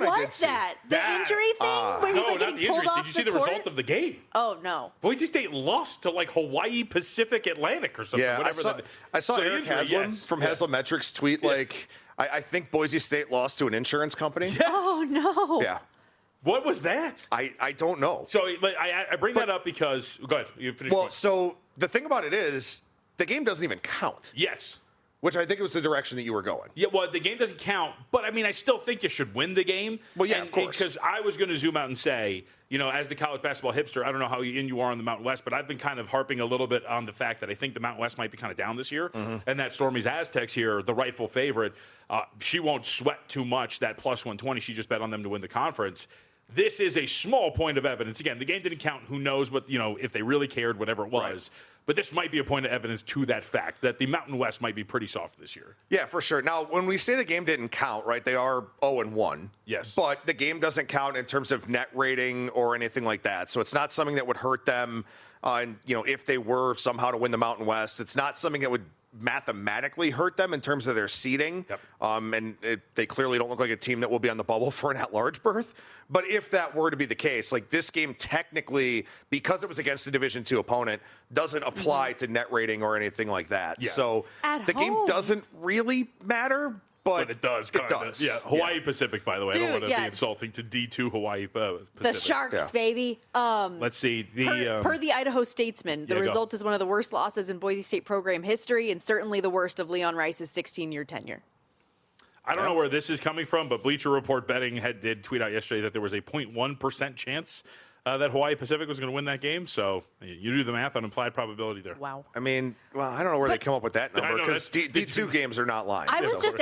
[SPEAKER 4] was that? The injury thing where he's getting pulled off the court?
[SPEAKER 5] Did you see the result of the game?
[SPEAKER 4] Oh, no.
[SPEAKER 5] Boise State lost to Hawaii Pacific Atlantic or something.
[SPEAKER 7] Yeah, I saw Eric Haslam from Haslametrics tweet I think Boise State lost to an insurance company.
[SPEAKER 5] Yes.
[SPEAKER 4] Oh, no.
[SPEAKER 7] Yeah.
[SPEAKER 5] What was that?
[SPEAKER 7] I don't know.
[SPEAKER 5] So I bring that up because go ahead. You finish.
[SPEAKER 7] Well, so the thing about it is the game doesn't even count.
[SPEAKER 5] Yes.
[SPEAKER 7] Which I think was the direction that you were going.
[SPEAKER 5] Yeah, well, the game doesn't count, but I mean, I still think you should win the game.
[SPEAKER 7] Well, yeah, of course.
[SPEAKER 5] Because I was going to zoom out and say, as the college basketball hipster, I don't know how in you are on the Mountain West, but I've been kind of harping a little bit on the fact that I think the Mountain West might be kind of down this year, and that Stormy's Aztecs here, the rightful favorite, she won't sweat too much that plus 120. She just bet on them to win the conference. This is a small point of evidence. Again, the game didn't count. Who knows what, if they really cared, whatever it was. Right. But this might be a point of evidence to that fact that the Mountain West might be pretty soft this year.
[SPEAKER 7] Yeah, for sure. Now, when we say the game didn't count, right, they are 0-1.
[SPEAKER 5] Yes.
[SPEAKER 7] But the game doesn't count in terms of net rating or anything like that. So it's not something that would hurt them, if they were somehow to win the Mountain West. It's not something that would mathematically hurt them in terms of their seeding. Yep. They clearly don't look like a team that will be on the bubble for an at-large berth. But if that were to be the case, this game technically, because it was against a Division II opponent, doesn't apply to net rating or anything like that. Yeah. So the game doesn't really matter, but
[SPEAKER 5] it does.
[SPEAKER 7] It does.
[SPEAKER 5] Yeah. Hawaii Pacific, by the way.
[SPEAKER 4] Dude,
[SPEAKER 5] I don't want to be insulting to D2 Hawaii Pacific.
[SPEAKER 4] The Sharks, baby.
[SPEAKER 5] Let's see.
[SPEAKER 4] Per the Idaho Statesman, the result is one of the worst losses in Boise State program history and certainly the worst of Leon Rice's 16-year tenure.
[SPEAKER 5] I don't know where this is coming from, but Bleacher Report Betting did tweet out yesterday that there was a 0.1% chance that Hawaii Pacific was going to win that game. So you do the math on implied probability there.
[SPEAKER 4] Wow.
[SPEAKER 7] I mean, well, I don't know where they come up with that number because D2 games are not lines.
[SPEAKER 4] I was just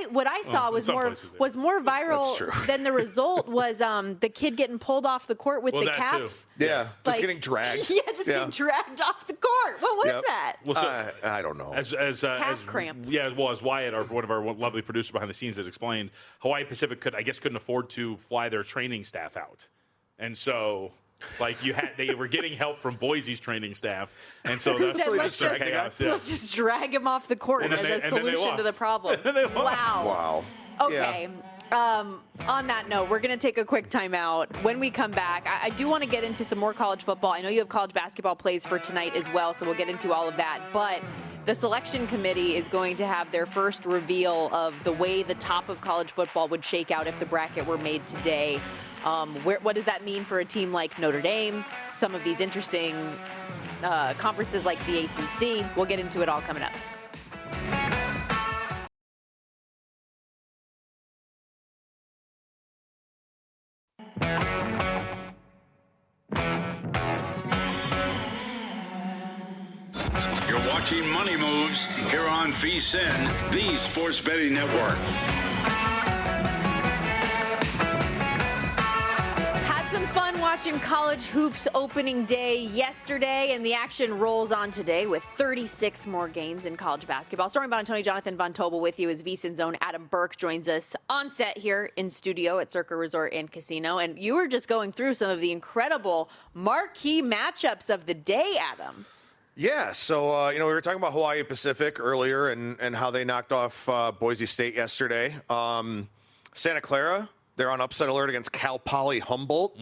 [SPEAKER 4] what I saw was more viral than the result was the kid getting pulled off the court with the calf.
[SPEAKER 5] Too.
[SPEAKER 7] Yeah, just getting dragged.
[SPEAKER 4] Yeah, getting dragged off the court. What was that?
[SPEAKER 5] Well, so,
[SPEAKER 7] I don't know.
[SPEAKER 4] Calf cramp.
[SPEAKER 5] Yeah, well, as Wyatt, one of our lovely producers behind the scenes, has explained, Hawaii Pacific couldn't afford to fly their training staff out, and so. Like they were getting help from Boise's training staff, and so that's
[SPEAKER 4] let's just drag him off the court as a solution to the problem.
[SPEAKER 7] Wow.
[SPEAKER 4] Okay. Yeah. On that note, we're going to take a quick timeout. When we come back, I do want to get into some more college football. I know you have college basketball plays for tonight as well, so we'll get into all of that. But the selection committee is going to have their first reveal of the way the top of college football would shake out if the bracket were made today. What does that mean for a team like Notre Dame? Some of these interesting conferences like the ACC. We'll get into it all coming up.
[SPEAKER 3] You're watching Money Moves here on VSiN, the Sports Betting Network.
[SPEAKER 4] Watching college hoops opening day yesterday, and the action rolls on today with 36 more games in college basketball. Stormy, Buonantony, Jonathan Von Tobel with you as VSiN's own Adam Burke joins us on set here in studio at Circa Resort and Casino. And you were just going through some of the incredible marquee matchups of the day, Adam.
[SPEAKER 7] Yeah, so, we were talking about Hawaii Pacific earlier and how they knocked off Boise State yesterday. Santa Clara, they're on upset alert against Cal Poly Humboldt.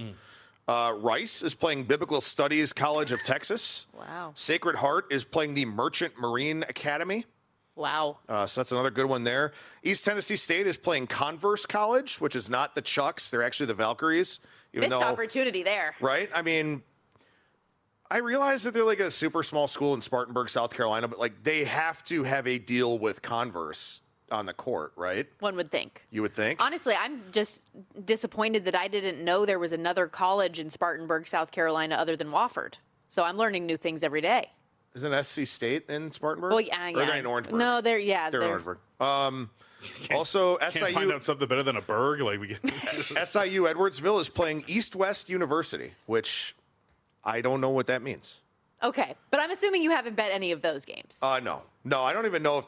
[SPEAKER 7] Rice is playing Biblical Studies College of Texas.
[SPEAKER 4] Wow.
[SPEAKER 7] Sacred Heart is playing the Merchant Marine Academy.
[SPEAKER 4] Wow.
[SPEAKER 7] So that's another good one there. East Tennessee State is playing Converse College, which is not the Chucks. They're actually the Valkyries.
[SPEAKER 4] Missed opportunity there.
[SPEAKER 7] Right? I mean, I realize that they're like a super small school in Spartanburg, South Carolina, but like they have to have a deal with Converse on the court, right?
[SPEAKER 4] One would think.
[SPEAKER 7] You would think?
[SPEAKER 4] Honestly, I'm just disappointed that I didn't know there was another college in Spartanburg, South Carolina, other than Wofford. So I'm learning new things every day.
[SPEAKER 7] Isn't SC State in Spartanburg?
[SPEAKER 4] Well, yeah.
[SPEAKER 7] Or are they in Orangeburg?
[SPEAKER 4] No, they're
[SPEAKER 7] in Orangeburg. Also,
[SPEAKER 5] can't
[SPEAKER 7] SIU.
[SPEAKER 5] Find out something better than a Berg? Like we get
[SPEAKER 7] SIU Edwardsville is playing East-West University, which I don't know what that means.
[SPEAKER 4] Okay, but I'm assuming you haven't bet any of those games.
[SPEAKER 7] No, I don't even know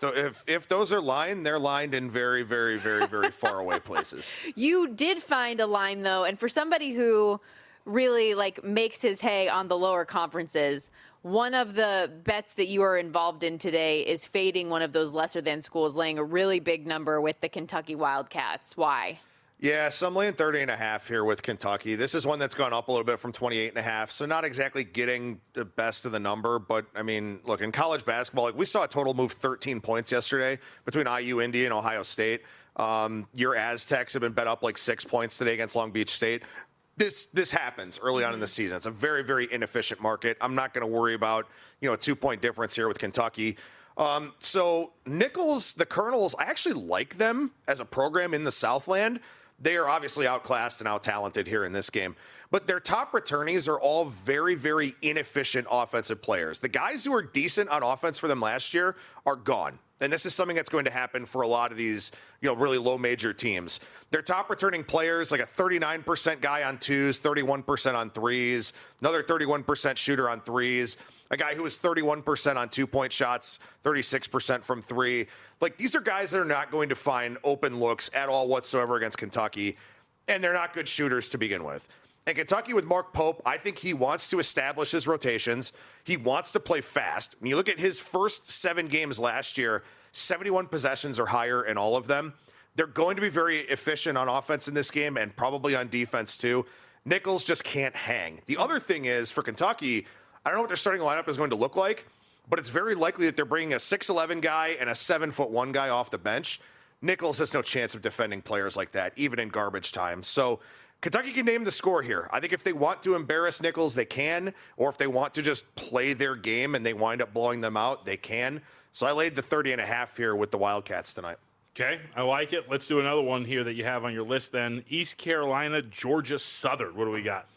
[SPEAKER 7] if those are lined. They're lined in very, very, very, very far away places.
[SPEAKER 4] You did find a line though, and for somebody who really makes his hay on the lower conferences, one of the bets that you are involved in today is fading one of those lesser than schools, laying a really big number with the Kentucky Wildcats. Why?
[SPEAKER 7] Yeah, so I'm laying 30.5 here with Kentucky. This is one that's gone up a little bit from 28.5, so not exactly getting the best of the number. But, I mean, look, in college basketball, we saw a total move 13 points yesterday between IU, Indy, and Ohio State. Your Aztecs have been bet up 6 points today against Long Beach State. This happens early on in the season. It's a very, very inefficient market. I'm not going to worry about, a 2-point difference here with Kentucky. So Nichols, the Colonels, I actually like them as a program in the Southland. They are obviously outclassed and out-talented here in this game. But their top returnees are all very, very inefficient offensive players. The guys who were decent on offense for them last year are gone. And this is something that's going to happen for a lot of these, really low major teams. Their top returning players, like a 39% guy on twos, 31% on threes, another 31% shooter on threes, a guy who was 31% on 2-point shots, 36% from three. These are guys that are not going to find open looks at all whatsoever against Kentucky, and they're not good shooters to begin with. And Kentucky with Mark Pope, I think he wants to establish his rotations. He wants to play fast. When you look at his first 7 games last year, 71 possessions or higher in all of them. They're going to be very efficient on offense in this game and probably on defense too. Nichols just can't hang. The other thing is for Kentucky, I don't know what their starting lineup is going to look like, but it's very likely that they're bringing a 6'11 guy and a 7'1 guy off the bench. Nichols has no chance of defending players like that, even in garbage time. So Kentucky can name the score here. I think if they want to embarrass Nichols, they can, or if they want to just play their game and they wind up blowing them out, they can. So I laid the 30.5 here with the Wildcats tonight.
[SPEAKER 5] Okay, I like it. Let's do another one here that you have on your list then. East Carolina, Georgia Southern. What do we got?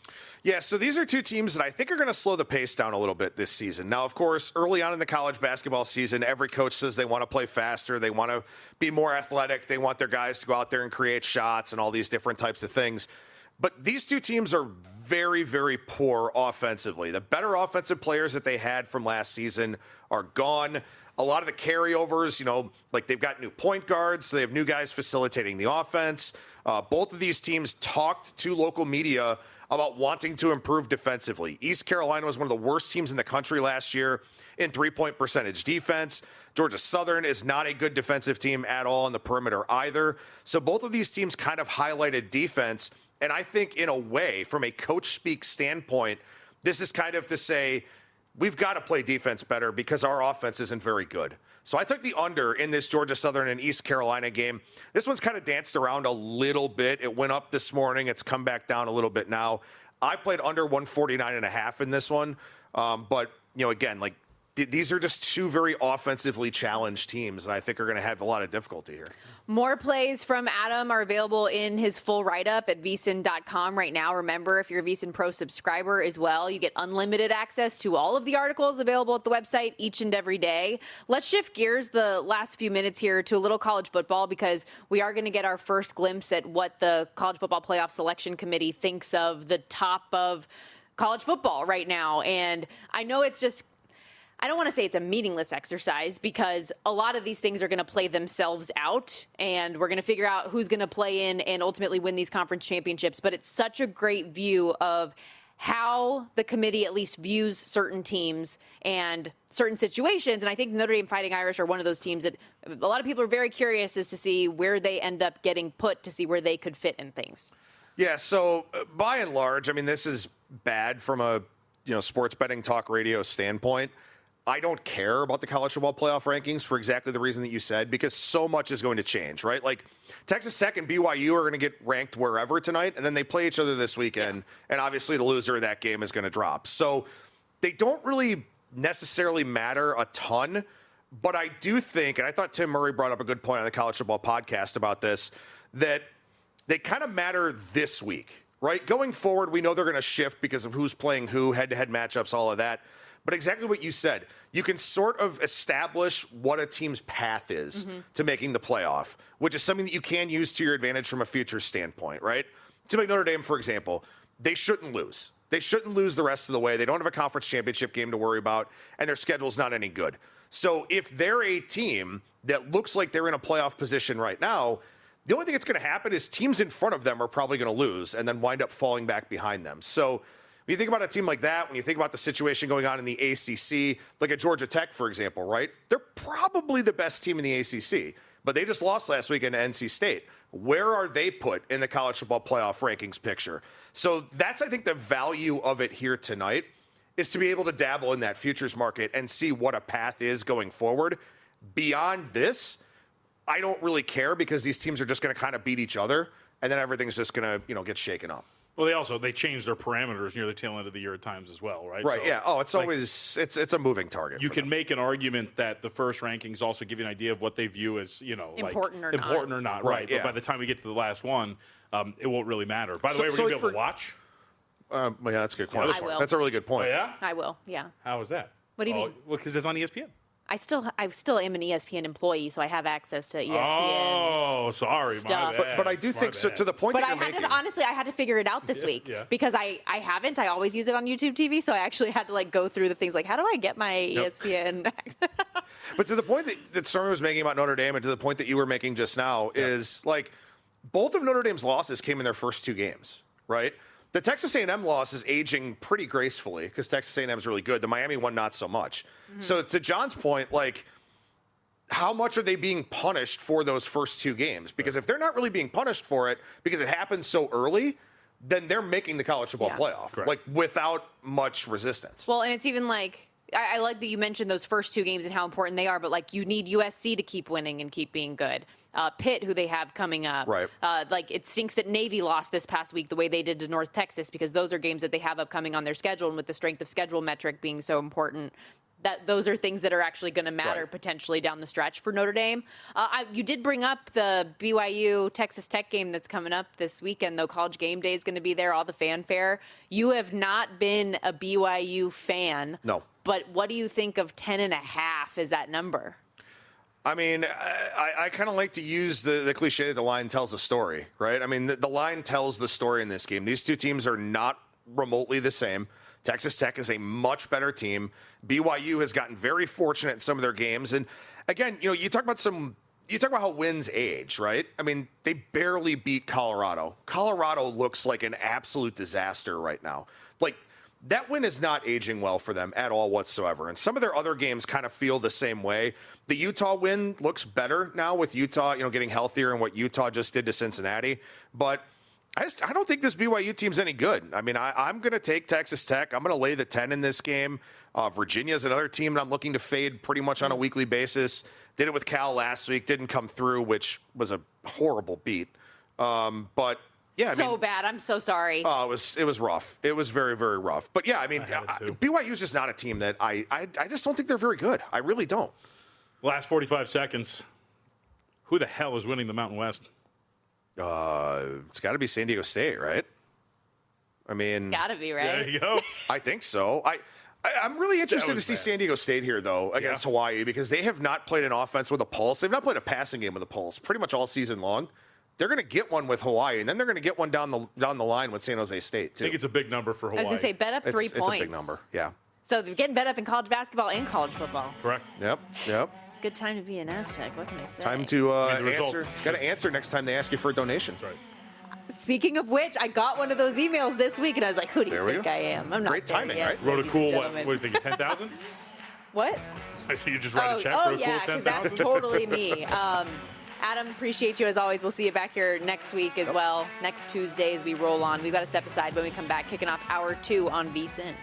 [SPEAKER 7] Yeah, so these are two teams that I think are going to slow the pace down a little bit this season. Now, of course, early on in the college basketball season, every coach says they want to play faster, they want to be more athletic, they want their guys to go out there and create shots and all these different types of things. But these two teams are very, very poor offensively. The better offensive players that they had from last season are gone. A lot of the carryovers, like they've got new point guards, so they have new guys facilitating the offense. Both of these teams talked to local media about wanting to improve defensively. East Carolina was one of the worst teams in the country last year in three-point percentage defense. Georgia Southern is not a good defensive team at all on the perimeter either. So both of these teams kind of highlighted defense. And I think in a way, from a coach speak standpoint, this is kind of to say, we've got to play defense better because our offense isn't very good. So I took the under in this Georgia Southern and East Carolina game. This one's kind of danced around a little bit. It went up this morning. It's come back down a little bit now. I played under 149.5 in this one. But, again, like these are just two very offensively challenged teams, and I think are going to have a lot of difficulty here.
[SPEAKER 4] More plays from Adam are available in his full write-up at vsin.com right now. Remember, if you're a VSiN Pro subscriber as well, you get unlimited access to all of the articles available at the website each and every day. Let's shift gears the last few minutes here to a little college football because we are going to get our first glimpse at what the College Football Playoff Selection Committee thinks of the top of college football right now. And I know it's just I don't want to say it's a meaningless exercise because a lot of these things are going to play themselves out and we're going to figure out who's going to play in and ultimately win these conference championships. But it's such a great view of how the committee at least views certain teams and certain situations. And I think Notre Dame Fighting Irish are one of those teams that a lot of people are very curious as to see where they end up getting put to see where they could fit in things.
[SPEAKER 7] Yeah, so by and large, I mean, this is bad from a sports betting talk radio standpoint. I don't care about the college football playoff rankings for exactly the reason that you said, because so much is going to change, right? Like Texas Tech and BYU are going to get ranked wherever tonight, and then they play each other this weekend, and obviously the loser of that game is going to drop. So they don't really necessarily matter a ton, but I do think, and I thought Tim Murray brought up a good point on the College Football Podcast about this, that they kind of matter this week, right? Going forward, we know they're going to shift because of who's playing who, head-to-head matchups, all of that. But exactly what you said, you can sort of establish what a team's path is to making the playoff, which is something that you can use to your advantage from a future standpoint, right? To make Notre Dame, for example, they shouldn't lose. They shouldn't lose the rest of the way. They don't have a conference championship game to worry about, and their schedule's not any good. So if they're a team that looks like they're in a playoff position right now, the only thing that's going to happen is teams in front of them are probably going to lose and then wind up falling back behind them. So when you think about a team like that, when you think about the situation going on in the ACC, like at Georgia Tech, for example, right? They're probably the best team in the ACC, but they just lost last week in NC State. Where are they put in the college football playoff rankings picture? So that's, I think, the value of it here tonight is to be able to dabble in that futures market and see what a path is going forward. Beyond this, I don't really care because these teams are just going to kind of beat each other, and then everything's just going to, get shaken up.
[SPEAKER 5] Well, they changed their parameters near the tail end of the year at times as well, right?
[SPEAKER 7] Right,
[SPEAKER 5] so,
[SPEAKER 7] yeah. Oh, it's always it's a moving target.
[SPEAKER 5] You can make an argument that the first rankings also give you an idea of what they view as,
[SPEAKER 4] important or
[SPEAKER 5] not,
[SPEAKER 7] right?
[SPEAKER 5] Right.
[SPEAKER 7] Yeah.
[SPEAKER 5] But by the time we get to the last one, it won't really matter. By the way, we're going to be able to watch?
[SPEAKER 7] Yeah, that's a good point.
[SPEAKER 4] I will.
[SPEAKER 7] That's a really good point.
[SPEAKER 5] Oh, yeah?
[SPEAKER 4] I will, yeah.
[SPEAKER 5] How is that?
[SPEAKER 4] What do you mean?
[SPEAKER 5] Well, because it's on ESPN.
[SPEAKER 4] I still am an ESPN employee, so I have access to ESPN.
[SPEAKER 5] Oh, sorry,
[SPEAKER 4] stuff.
[SPEAKER 5] my bad.
[SPEAKER 7] But I do think, so to the point
[SPEAKER 4] But
[SPEAKER 7] that
[SPEAKER 4] I
[SPEAKER 7] you're
[SPEAKER 4] had
[SPEAKER 7] making.
[SPEAKER 4] honestly, I had to figure it out this week
[SPEAKER 5] yeah.
[SPEAKER 4] because I haven't. I always use it on YouTube TV, so I actually had to go through the things like, how do I get my ESPN?
[SPEAKER 7] But to the point that Stormy was making about Notre Dame and to the point that you were making just now is both of Notre Dame's losses came in their first two games, right? The Texas A&M loss is aging pretty gracefully because Texas A&M is really good. The Miami one, not so much. So to John's point, how much are they being punished for those first two games? Because if they're not really being punished for it because it happened so early, then they're making the college football playoff, without much resistance.
[SPEAKER 4] Well, and it's even I like that you mentioned those first two games and how important they are, but you need USC to keep winning and keep being good. Pitt, who they have coming up.
[SPEAKER 7] Right.
[SPEAKER 4] It stinks that Navy lost this past week the way they did to North Texas because those are games that they have upcoming on their schedule, and with the strength of schedule metric being so important, that those are things that are actually going to matter potentially down the stretch for Notre Dame. You did bring up the BYU Texas Tech game that's coming up this weekend, though. College Game Day is going to be there, all the fanfare. You have not been a BYU fan.
[SPEAKER 7] No.
[SPEAKER 4] But what do you think of 10.5 as that number?
[SPEAKER 7] I mean, I kind of like to use the cliche that the line tells a story, right? I mean, the line tells the story in this game. These two teams are not remotely the same. Texas Tech is a much better team. BYU has gotten very fortunate in some of their games. And again, you talk about how wins age, right? I mean, they barely beat Colorado. Colorado looks like an absolute disaster right now. Like, that win is not aging well for them at all whatsoever. And some of their other games kind of feel the same way. The Utah win looks better now with Utah, getting healthier and what Utah just did to Cincinnati. But I don't think this BYU team's any good. I mean, I'm going to take Texas Tech. I'm going to lay the 10 in this game. Virginia's another team that I'm looking to fade pretty much on a weekly basis. Did it with Cal last week. Didn't come through, which was a horrible beat. But yeah,
[SPEAKER 4] bad. I'm so sorry.
[SPEAKER 7] Oh, it was rough. It was very, very rough. But yeah, I mean, BYU is just not a team that I just don't think they're very good. I really don't.
[SPEAKER 5] Last 45 seconds. Who the hell is winning the Mountain West?
[SPEAKER 7] It's got to be San Diego State, right? I mean,
[SPEAKER 4] it's got to be, right?
[SPEAKER 5] There you go.
[SPEAKER 7] I think so. I'm really interested to see San Diego State here, though, against Hawaii, because they have not played an offense with a pulse. They've not played a passing game with a pulse pretty much all season long. They're going to get one with Hawaii, and then they're going to get one down the line with San Jose State, too.
[SPEAKER 5] I think it's a big number for Hawaii.
[SPEAKER 4] I was going to say, bet up 3 points.
[SPEAKER 7] It's a big number, yeah.
[SPEAKER 4] So they're getting bet up in college basketball and college football.
[SPEAKER 5] Correct.
[SPEAKER 7] Yep.
[SPEAKER 4] Good time to be an Aztec. What can I say?
[SPEAKER 7] Time to
[SPEAKER 5] answer.
[SPEAKER 7] Got to answer next time they ask you for a donation.
[SPEAKER 5] That's right.
[SPEAKER 4] Speaking of which, I got one of those emails this week, and I was like, who do you think I am? I'm not
[SPEAKER 7] Great timing,
[SPEAKER 4] yet,
[SPEAKER 7] right?
[SPEAKER 5] Wrote a cool, what do you think, 10,000?
[SPEAKER 4] What?
[SPEAKER 5] I see you just write a check for a cool 10,000.
[SPEAKER 4] because that's totally me. Adam, appreciate you as always. We'll see you back here next week as well. Next Tuesday as we roll on. We've got to step aside when we come back, kicking off hour 2 on VSiN.